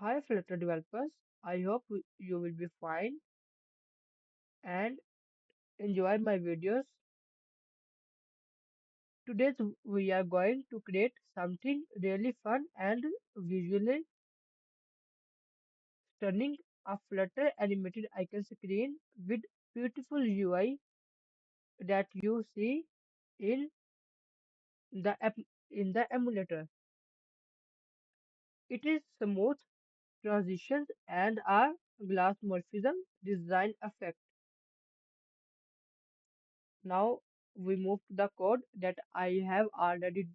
Hi Flutter developers, I hope you will be fine and enjoy my videos. Today we are going to create something really fun and visually stunning, a Flutter animated icon screen with beautiful UI that you see in the app in the emulator. It is smooth transitions and a glassmorphism design effect. Now we move to the code that I have already.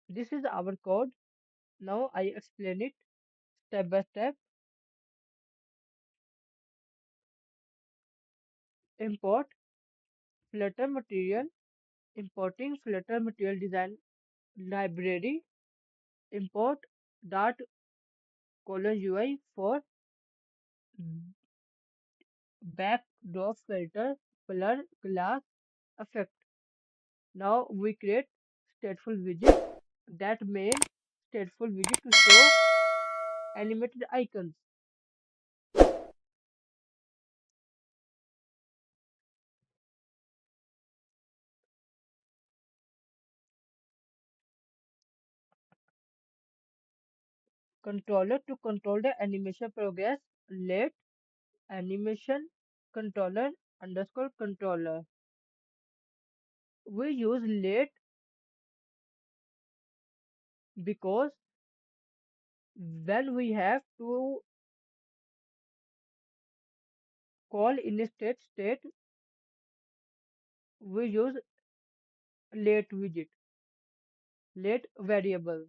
This is our code. Now I explain it step by step. Import Flutter material. Importing Flutter material design library. Import dot colon UI for backdrop filter blur glass effect. Now we create stateful widget that main stateful widget to show animated icons. Controller to control the animation progress. Let animation controller underscore controller. We use let because when we have to call in a state, we use let widget, let variable,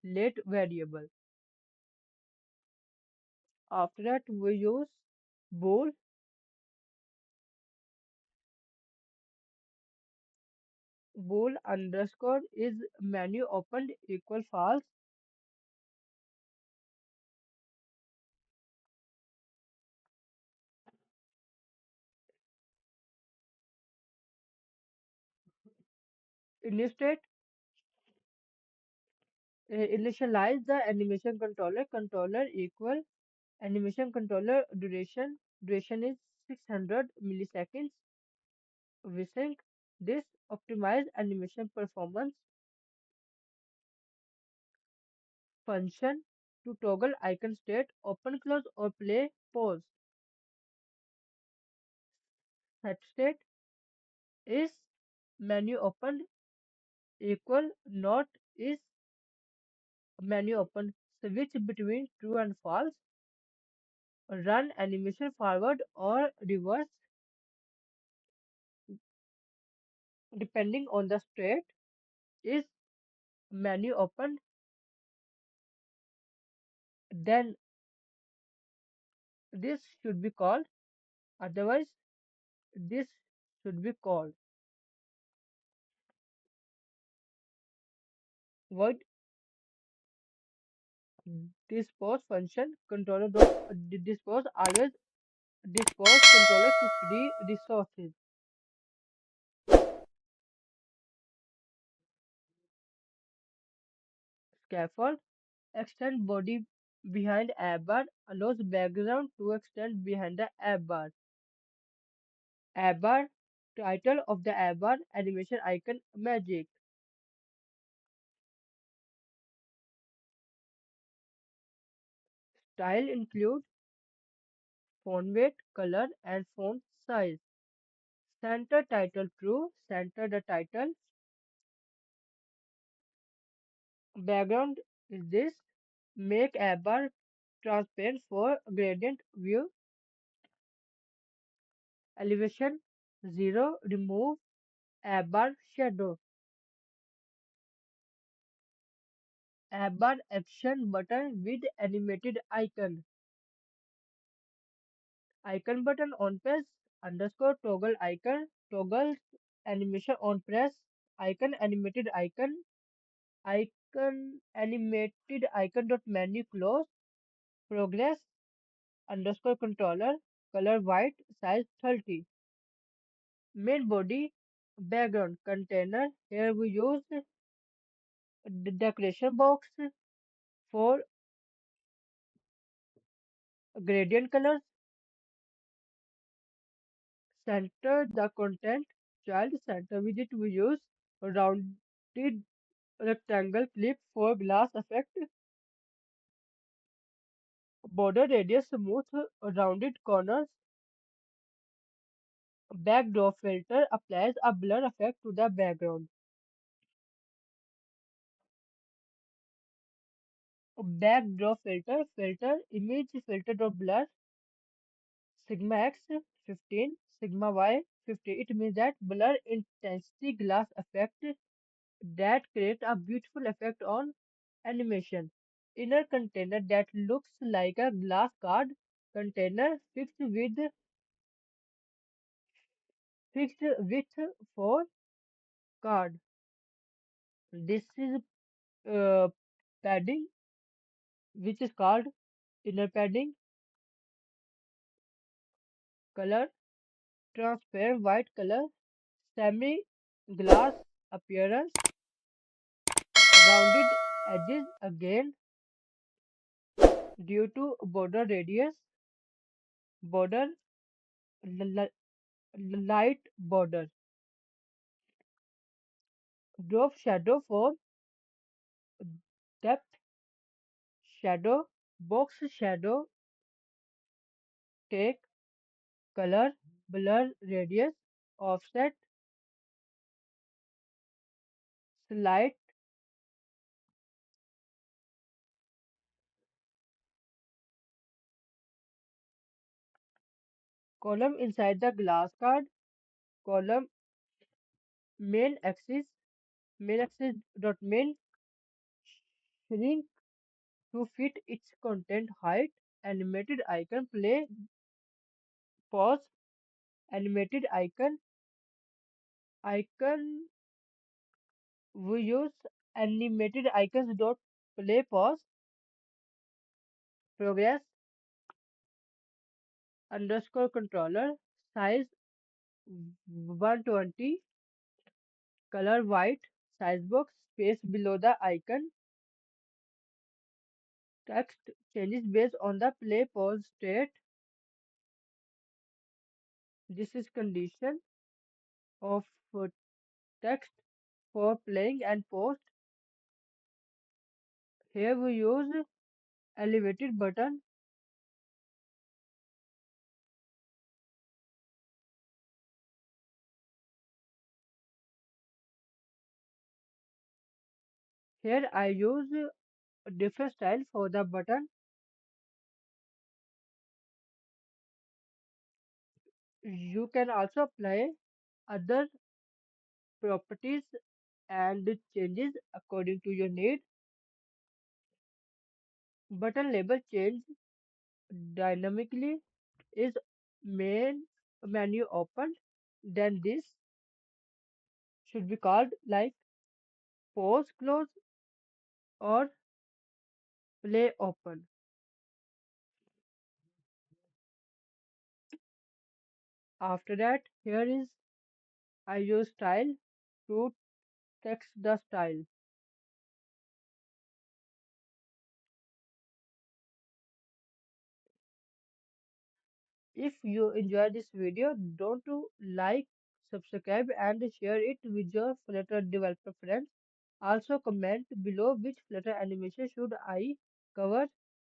let variable. After that, we use bool. Bool underscore is menu opened equal false. Instead, initialize the animation controller. Controller equal animation controller duration. Duration is 600 milliseconds. We sync this optimize animation performance function to toggle icon state, open, close, or play, pause. Set state is menu opened equal not is menu open. Switch between true and false. Run animation forward or reverse depending on the state. Is menu opened, then this should be called. Otherwise, this should be called. Void dispose function controller dot dispose always dispose controller to free resources. Scaffold extend body behind app bar allows background to extend behind the app bar. App bar title of the app bar animation icon magic. Style include font weight, color, and font size. Center title true. Center the title. Background is this. Make app bar transparent for gradient view. Elevation 0. Remove app bar shadow. App bar action button with animated icon. Icon button on press underscore toggle icon. Toggle animation on press. Icon animated icon. Icon animated icon dot menu close. Progress underscore controller, color white, size 30. Main body, background container. Here we use the decoration box for gradient colors. Center the content. Child center widget we use rounded rectangle clip for glass effect. Border radius smooth rounded corners. Backdrop filter applies a blur effect to the background. Backdrop filter image filter dot blur sigma x 15 sigma y 50. It means that blur intensity glass effect that create a beautiful effect on animation. Inner container that looks like a glass card container fixed width for card. This is uh, padding which is called inner padding. Color transparent white color, semi glass appearance, rounded edges again due to border radius, border light border, drop shadow for depth, shadow, box shadow, take, color, blur radius, offset, slide, column inside the glass card, column main axis dot main shrink to fit its content height, animated icon play, pause, animated icon we use animated icons dot play pause progress underscore controller size 120 color white size box space below the icon text changes based on the play pause state. This is condition of text for playing and post. Here we use elevated button. Here I use a different style for the button. You can also apply other properties and changes according to your need. Button label change dynamically is main menu open. Then this should be called like pause close or play open. After that, here is I use style to text the style. If you enjoy this video, don't to like, subscribe and share it with your Flutter developer friends. Also comment below which Flutter animation should I cover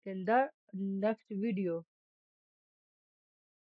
in the next video.